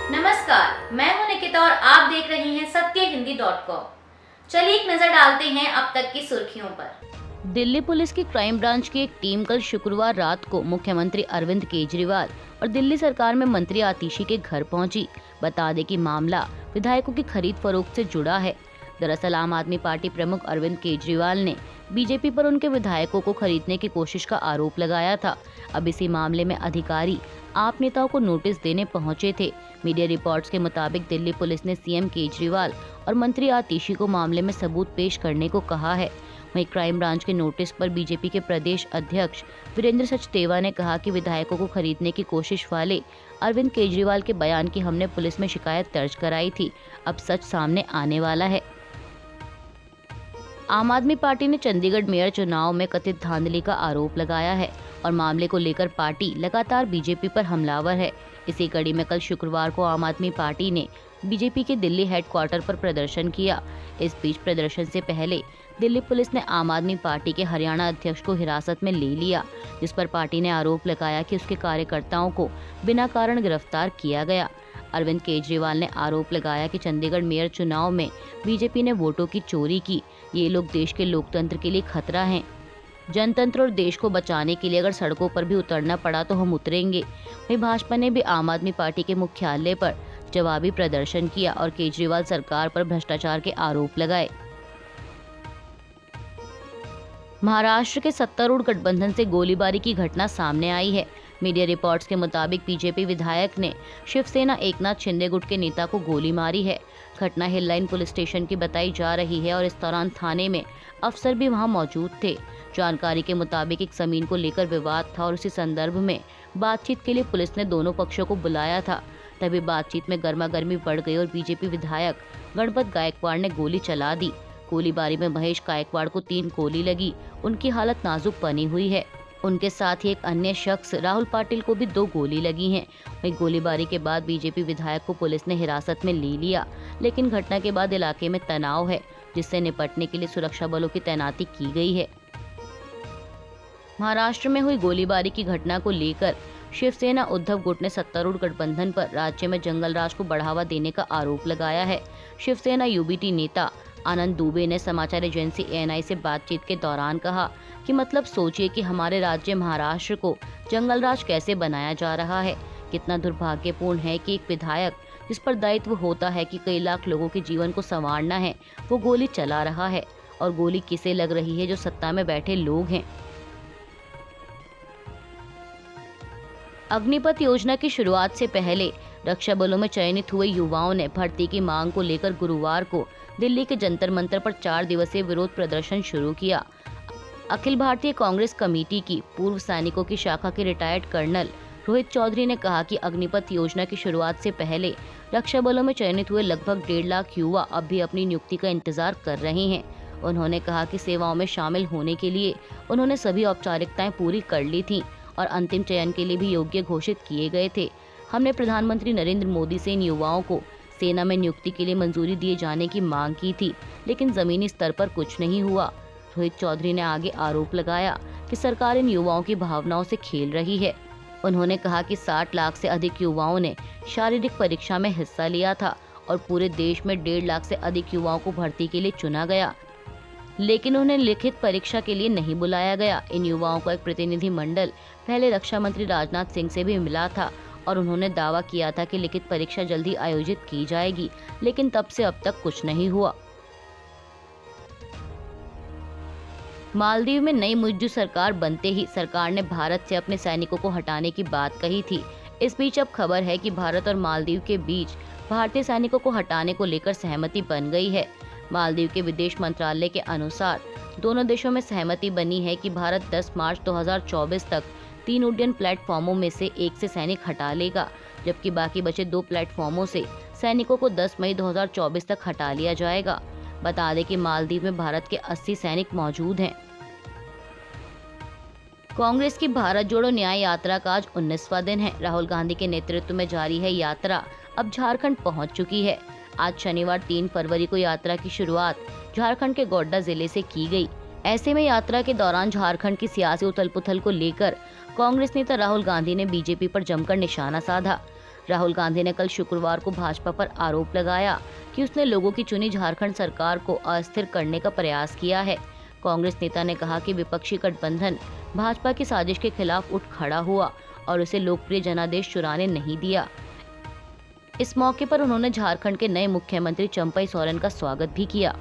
नमस्कार, मैं हूं निकिता और आप देख रहे हैं सत्यहिंदी.com। चलिए एक नजर डालते हैं अब तक की सुर्खियों पर। दिल्ली पुलिस की क्राइम ब्रांच की एक टीम कल शुक्रवार रात को मुख्यमंत्री अरविंद केजरीवाल और दिल्ली सरकार में मंत्री आतिशी के घर पहुंची। बता दें कि मामला विधायकों की खरीद फरोख्त से जुड़ा है। दरअसल आम आदमी पार्टी प्रमुख अरविंद केजरीवाल ने बीजेपी पर उनके विधायकों को खरीदने की कोशिश का आरोप लगाया था। अब इसी मामले में अधिकारी आप नेताओं को नोटिस देने पहुंचे थे। मीडिया रिपोर्ट्स के मुताबिक दिल्ली पुलिस ने सीएम केजरीवाल और मंत्री आतिशी को मामले में सबूत पेश करने को कहा है। वहीं क्राइम ब्रांच के नोटिस पर बीजेपी के प्रदेश अध्यक्ष वीरेंद्र सचदेवा ने कहा कि विधायकों को खरीदने की कोशिश वाले अरविंद केजरीवाल के बयान की हमने पुलिस में शिकायत दर्ज कराई थी। अब सच सामने आने वाला है। आम आदमी पार्टी ने चंडीगढ़ मेयर चुनाव में कथित धांधली का आरोप लगाया है और मामले को लेकर पार्टी लगातार बीजेपी पर हमलावर है। इसी कड़ी में कल शुक्रवार को आम आदमी पार्टी ने बीजेपी के दिल्ली हेडक्वार्टर पर प्रदर्शन किया। इस बीच प्रदर्शन से पहले दिल्ली पुलिस ने आम आदमी पार्टी के हरियाणा अध्यक्ष को हिरासत में ले लिया, जिस पर पार्टी ने आरोप लगाया कि उसके कार्यकर्ताओं को बिना कारण गिरफ्तार किया गया। अरविंद केजरीवाल ने आरोप लगाया कि चंडीगढ़ मेयर चुनाव में बीजेपी ने वोटों की चोरी की। ये लोग देश के लोकतंत्र के लिए खतरा हैं। जनतंत्र और देश को बचाने के लिए अगर सड़कों पर भी उतरना पड़ा तो हम उतरेंगे। वहीं भाजपा ने भी आम आदमी पार्टी के मुख्यालय पर जवाबी प्रदर्शन किया और केजरीवाल सरकार पर भ्रष्टाचार के आरोप लगाए। महाराष्ट्र के सत्तारूढ़ गठबंधन से गोलीबारी की घटना सामने आई है। मीडिया रिपोर्ट्स के मुताबिक बीजेपी विधायक ने शिवसेना एकनाथ शिंदे गुट के नेता को गोली मारी है। घटना हिल लाइन पुलिस स्टेशन की बताई जा रही है और इस दौरान थाने में अफसर भी वहां मौजूद थे। जानकारी के मुताबिक एक जमीन को लेकर विवाद था और उसी संदर्भ में बातचीत के लिए पुलिस ने दोनों पक्षों को बुलाया था। तभी बातचीत में गर्मागर्मी बढ़ गई और बीजेपी विधायक गणपत गायकवाड़ ने गोली चला दी। गोलीबारी में महेश गायकवाड़ को 3 गोली लगी। उनकी हालत नाजुक बनी हुई है। उनके साथ ही एक अन्य शख्स राहुल पाटिल को भी 2 गोली लगी हैं। वहीं गोलीबारी के बाद बीजेपी विधायक को पुलिस ने हिरासत में ले लिया, लेकिन घटना के बाद इलाके में तनाव है, जिससे निपटने के लिए सुरक्षा बलों की तैनाती की गई है। महाराष्ट्र में हुई गोलीबारी की घटना को लेकर शिवसेना उद्धव गुट ने सत्तारूढ़ गठबंधन पर राज्य में जंगल राज को बढ़ावा देने का आरोप लगाया है। शिवसेना यूबीटी नेता आनंद दुबे ने समाचार एजेंसी एएनआई से बातचीत के दौरान कहा कि मतलब सोचिए कि हमारे राज्य महाराष्ट्र को जंगल राज कैसे बनाया जा रहा है। कितना दुर्भाग्यपूर्ण है कि एक विधायक जिस पर दायित्व होता है कि कई लाख लोगों के जीवन को संवारना है, वो गोली चला रहा है। और गोली किसे लग रही है? जो सत्ता में बैठे लोग हैं। अग्निपथ योजना की शुरुआत से पहले रक्षा बलों में चयनित हुए युवाओं ने भर्ती की मांग को लेकर गुरुवार को दिल्ली के जंतर मंतर पर 4 दिवसीय विरोध प्रदर्शन शुरू किया। अखिल भारतीय कांग्रेस कमेटी की पूर्व सैनिकों की शाखा के रिटायर्ड कर्नल रोहित चौधरी ने कहा कि अग्निपथ योजना की शुरुआत से पहले रक्षा बलों में चयनित हुए लगभग 1.5 लाख युवा अब भी अपनी नियुक्ति का इंतजार कर रहे हैं। उन्होंने कहा कि सेवाओं में शामिल होने के लिए उन्होंने सभी औपचारिकताएं पूरी कर ली थी और अंतिम चयन के लिए भी योग्य घोषित किए गए थे। हमने प्रधानमंत्री नरेंद्र मोदी से इन युवाओं को सेना में नियुक्ति के लिए मंजूरी दिए जाने की मांग की थी, लेकिन जमीनी स्तर पर कुछ नहीं हुआ। रोहित चौधरी ने आगे आरोप लगाया कि सरकार इन युवाओं की भावनाओं से खेल रही है। उन्होंने कहा कि 60 लाख से अधिक युवाओं ने शारीरिक परीक्षा में हिस्सा लिया था और पूरे देश में 1.5 लाख से अधिक युवाओं को भर्ती के लिए चुना गया, लेकिन उन्हें लिखित परीक्षा के लिए नहीं बुलाया गया। इन युवाओं को एक प्रतिनिधि मंडल पहले रक्षा मंत्री राजनाथ सिंह से भी मिला था और उन्होंने दावा किया था कि लिखित परीक्षा जल्दी आयोजित की जाएगी, लेकिन तब से अब तक कुछ नहीं हुआ। मालदीव में नई मुइज्जू सरकार बनते ही सरकार ने भारत से अपने सैनिकों को हटाने की बात कही थी। इस बीच अब खबर है कि भारत और मालदीव के बीच भारतीय सैनिकों को हटाने को लेकर सहमति बन गई है। मालदीव के विदेश मंत्रालय के अनुसार दोनों देशों में सहमति बनी है कि भारत 10 मार्च 2024 तक 3 उड्डयन प्लेटफॉर्मों में से 1 से सैनिक हटा लेगा, जबकि बाकी बचे 2 प्लेटफॉर्मों से सैनिकों को 10 मई 2024 तक हटा लिया जाएगा। बता दें कि मालदीव में भारत के 80 सैनिक मौजूद हैं। कांग्रेस की भारत जोड़ो न्याय यात्रा का आज 19वां दिन है। राहुल गांधी के नेतृत्व में जारी है यात्रा अब झारखंड पहुंच चुकी है। आज शनिवार 3 फरवरी को यात्रा की शुरुआत झारखंड के गोड्डा जिले से की गई। ऐसे में यात्रा के दौरान झारखंड की सियासी उथल पुथल को लेकर कांग्रेस नेता राहुल गांधी ने बीजेपी पर जमकर निशाना साधा। राहुल गांधी ने कल शुक्रवार को भाजपा पर आरोप लगाया कि उसने लोगों की चुनी झारखंड सरकार को अस्थिर करने का प्रयास किया है। कांग्रेस नेता ने कहा कि विपक्षी गठबंधन भाजपा की साजिश के खिलाफ उठ खड़ा हुआ और उसे लोकप्रिय जनादेश चुराने नहीं दिया। इस मौके पर उन्होंने झारखंड के नए मुख्यमंत्री चंपई सोरेन का स्वागत भी किया।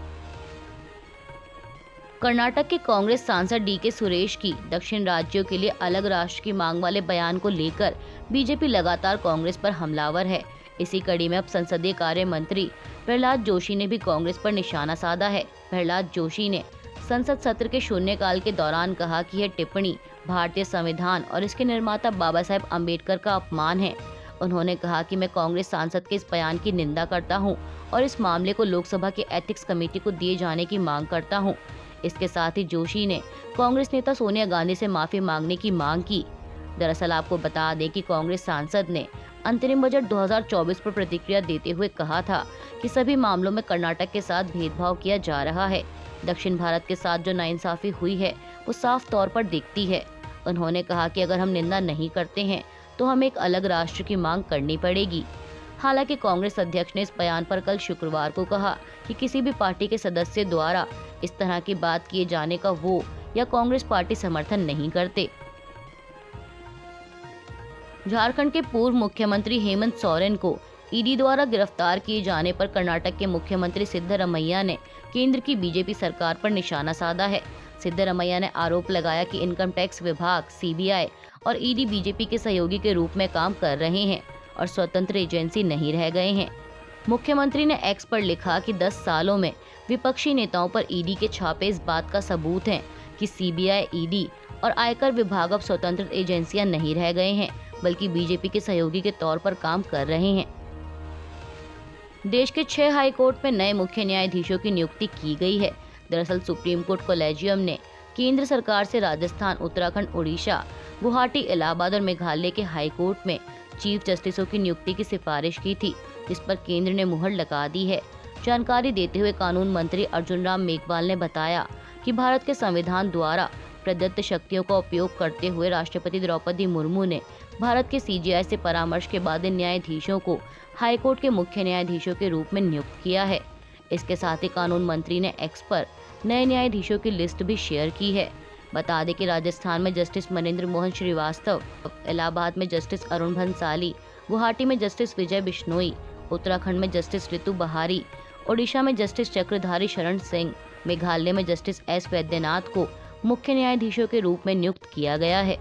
कर्नाटक के कांग्रेस सांसद डीके सुरेश की दक्षिण राज्यों के लिए अलग राष्ट्र की मांग वाले बयान को लेकर बीजेपी लगातार कांग्रेस पर हमलावर है। इसी कड़ी में अब संसदीय कार्य मंत्री प्रहलाद जोशी ने भी कांग्रेस पर निशाना साधा है। प्रहलाद जोशी ने संसद सत्र के शून्यकाल के दौरान कहा कि यह टिप्पणी भारतीय संविधान और इसके निर्माता बाबा साहेब अम्बेडकर का अपमान है। उन्होंने कहा कि मैं कांग्रेस सांसद के इस बयान की निंदा करता हूं और इस मामले को लोकसभा की एथिक्स कमेटी को दिए जाने की मांग करता हूं। इसके साथ ही जोशी ने कांग्रेस नेता सोनिया गांधी से माफी मांगने की मांग की। दरअसल आपको बता दें कि कांग्रेस सांसद ने अंतरिम बजट 2024 पर प्रतिक्रिया देते हुए कहा था कि सभी मामलों में कर्नाटक के साथ भेदभाव किया जा रहा है। दक्षिण भारत के साथ जो नाइंसाफी हुई है वो साफ तौर पर दिखती है। उन्होंने कहा कि अगर हम निंदा नहीं करते हैं तो हमें एक अलग राष्ट्र की मांग करनी पड़ेगी। हालांकि कांग्रेस अध्यक्ष ने इस बयान पर कल शुक्रवार को कहा कि किसी भी पार्टी के सदस्य द्वारा इस तरह की बात किए जाने का वो या कांग्रेस पार्टी समर्थन नहीं करते। झारखंड के पूर्व मुख्यमंत्री हेमंत सोरेन को ईडी द्वारा गिरफ्तार किए जाने पर कर्नाटक के मुख्यमंत्री सिद्धरमैया ने केंद्र की बीजेपी सरकार पर निशाना साधा है। सिद्धरमैया ने आरोप लगाया कि इनकम टैक्स विभाग, सीबीआई और ईडी बीजेपी के सहयोगी के रूप में काम कर रहे हैं और स्वतंत्र एजेंसी नहीं रह गए हैं। मुख्यमंत्री ने एक्स पर लिखा कि 10 सालों में विपक्षी नेताओं पर ईडी के छापे इस बात का सबूत हैं कि सीबीआई, ईडी और आयकर विभाग अब स्वतंत्र एजेंसियां नहीं रह गए हैं, बल्कि बीजेपी के सहयोगी के तौर पर काम कर रहे हैं। देश के 6 हाई कोर्ट में नए मुख्य न्यायाधीशों की नियुक्ति की गई है। दरअसल सुप्रीम कोर्ट कोलेजियम ने केंद्र सरकार से राजस्थान, उत्तराखंड, उड़ीसा, गुवाहाटी, इलाहाबाद और मेघालय के हाई कोर्ट में चीफ जस्टिसों की नियुक्ति की सिफारिश की थी, जिस पर केंद्र ने मुहर लगा दी है। जानकारी देते हुए कानून मंत्री अर्जुन राम मेघवाल ने बताया कि भारत के संविधान द्वारा प्रदत्त शक्तियों का उपयोग करते हुए राष्ट्रपति द्रौपदी मुर्मू ने भारत के सीजेआई से परामर्श के बाद इन न्यायाधीशों को हाईकोर्ट के मुख्य न्यायाधीशों के रूप में नियुक्त किया है। इसके साथ ही कानून मंत्री ने एक्स पर नए न्यायाधीशों की लिस्ट भी शेयर की है। बता दें कि राजस्थान में जस्टिस मनेंद्र मोहन श्रीवास्तव, इलाहाबाद में जस्टिस अरुण भंसाली, गुवाहाटी में जस्टिस विजय बिश्नोई, उत्तराखंड में जस्टिस ऋतु बहारी, ओडिशा में जस्टिस चक्रधारी शरण सिंह, मेघालय में जस्टिस एस वैद्यनाथ को मुख्य न्यायाधीशों के रूप में नियुक्त किया गया है।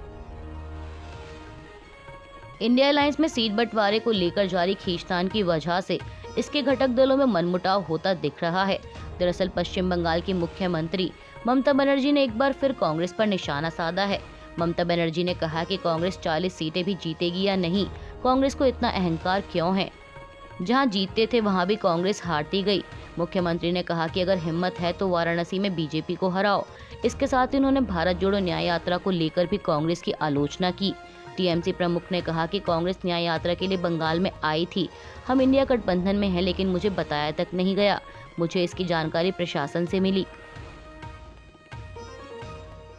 इंडिया अलायंस में सीट बंटवारे को लेकर जारी खींचतान की वजह से इसके घटक दलों में मनमुटाव होता दिख रहा है। दरअसल पश्चिम बंगाल की मुख्यमंत्री ममता बनर्जी ने एक बार फिर कांग्रेस पर निशाना साधा है। ममता बनर्जी ने कहा कि कांग्रेस 40 सीटें भी जीतेगी या नहीं, कांग्रेस को इतना अहंकार क्यों है। जहां जीतते थे वहां भी कांग्रेस हारती गई। मुख्यमंत्री ने कहा कि अगर हिम्मत है तो वाराणसी में बीजेपी को हराओ। इसके साथ ही उन्होंने भारत जोड़ो न्याय यात्रा को लेकर भी कांग्रेस की आलोचना की। टीएमसी प्रमुख ने कहा कि कांग्रेस न्याय यात्रा के लिए बंगाल में आई थी। हम इंडिया गठबंधन में हैं, लेकिन मुझे बताया तक नहीं गया। मुझे इसकी जानकारी प्रशासन से मिली।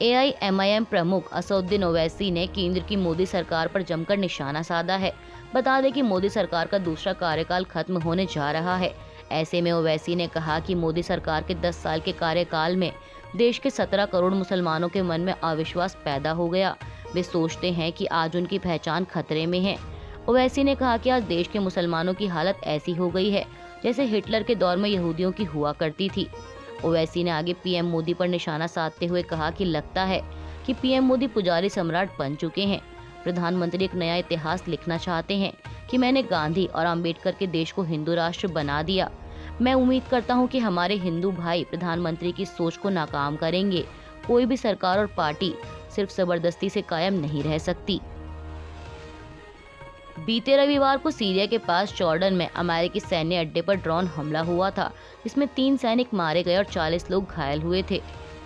एआईएमआईएम प्रमुख असदुद्दीन ओवैसी ने केंद्र की मोदी सरकार पर जमकर निशाना साधा है। बता दें कि मोदी सरकार का दूसरा कार्यकाल खत्म होने जा रहा है। ऐसे में ओवैसी ने कहा कि मोदी सरकार के 10 साल के कार्यकाल में देश के 17 करोड़ मुसलमानों के मन में अविश्वास पैदा हो गया। वे सोचते हैं कि आज उनकी पहचान खतरे में है। ओवैसी ने कहा कि आज देश के मुसलमानों की हालत ऐसी हो गई है जैसे हिटलर के दौर में यहूदियों की हुआ करती थी। ओवैसी ने आगे पीएम मोदी पर निशाना साधते हुए कहा कि लगता है कि पीएम मोदी पुजारी सम्राट बन चुके हैं। प्रधानमंत्री एक नया इतिहास लिखना चाहते हैं कि मैंने गांधी और अंबेडकर के देश को हिंदू राष्ट्र बना दिया। मैं उम्मीद करता हूं कि हमारे हिंदू भाई प्रधानमंत्री की सोच को नाकाम करेंगे। कोई भी सरकार और पार्टी सिर्फ जबरदस्ती से कायम नहीं रह सकती। बीते रविवार को सीरिया के पास जॉर्डन में अमेरिकी सैन्य अड्डे पर ड्रोन हमला हुआ था, जिसमें 3 सैनिक मारे गए और 40 लोग घायल हुए थे।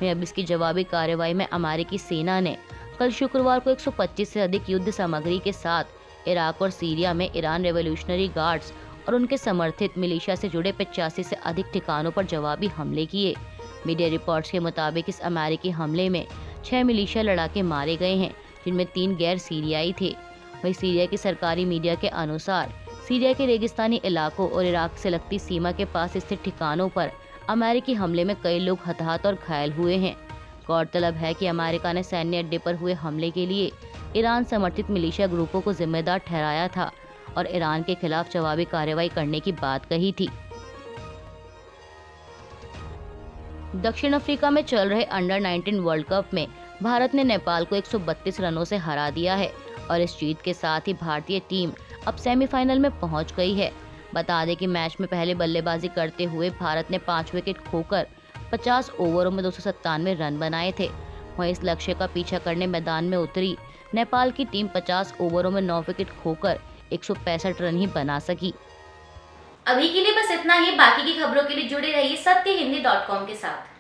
अब इसकी जवाबी कार्रवाई में अमेरिकी सेना ने कल शुक्रवार को 125 से अधिक युद्ध सामग्री के साथ इराक और सीरिया में ईरान रेवोल्यूशनरी गार्ड्स और उनके समर्थित मिलिशिया से जुड़े 85 से अधिक ठिकानों पर जवाबी हमले किए। मीडिया रिपोर्ट्स के मुताबिक इस अमेरिकी हमले में 6 मिलिशिया लड़ाके मारे गए हैं, जिनमें 3 गैर सीरियाई थे। वहीं सीरिया की सरकारी मीडिया के अनुसार सीरिया के रेगिस्तानी इलाकों और इराक से लगती सीमा के पास स्थित ठिकानों पर अमेरिकी हमले में कई लोग हताहत और घायल हुए हैं। गौरतलब है कि अमेरिका ने सैन्य अड्डे पर हुए हमले के लिए ईरान समर्थित मिलिशिया ग्रुपों को जिम्मेदार ठहराया था और ईरान के खिलाफ जवाबी कार्रवाई करने की बात कही थी। दक्षिण अफ्रीका में चल रहे अंडर 19 वर्ल्ड कप में भारत ने नेपाल को 132 रनों से हरा दिया है और इस जीत के साथ ही भारतीय टीम अब सेमीफाइनल में पहुंच गई है। बता दें कि मैच में पहले बल्लेबाजी करते हुए भारत ने 5 विकेट खोकर 50 ओवरों में 297 रन बनाए थे। वहीं इस लक्ष्य का पीछा करने मैदान में उतरी नेपाल की टीम 50 ओवरों में 9 विकेट खोकर 165 रन ही बना सकी। अभी के लिए बस इतना ही। बाकी की खबरों के लिए जुड़े रहिए सत्यहिंदी.com के साथ।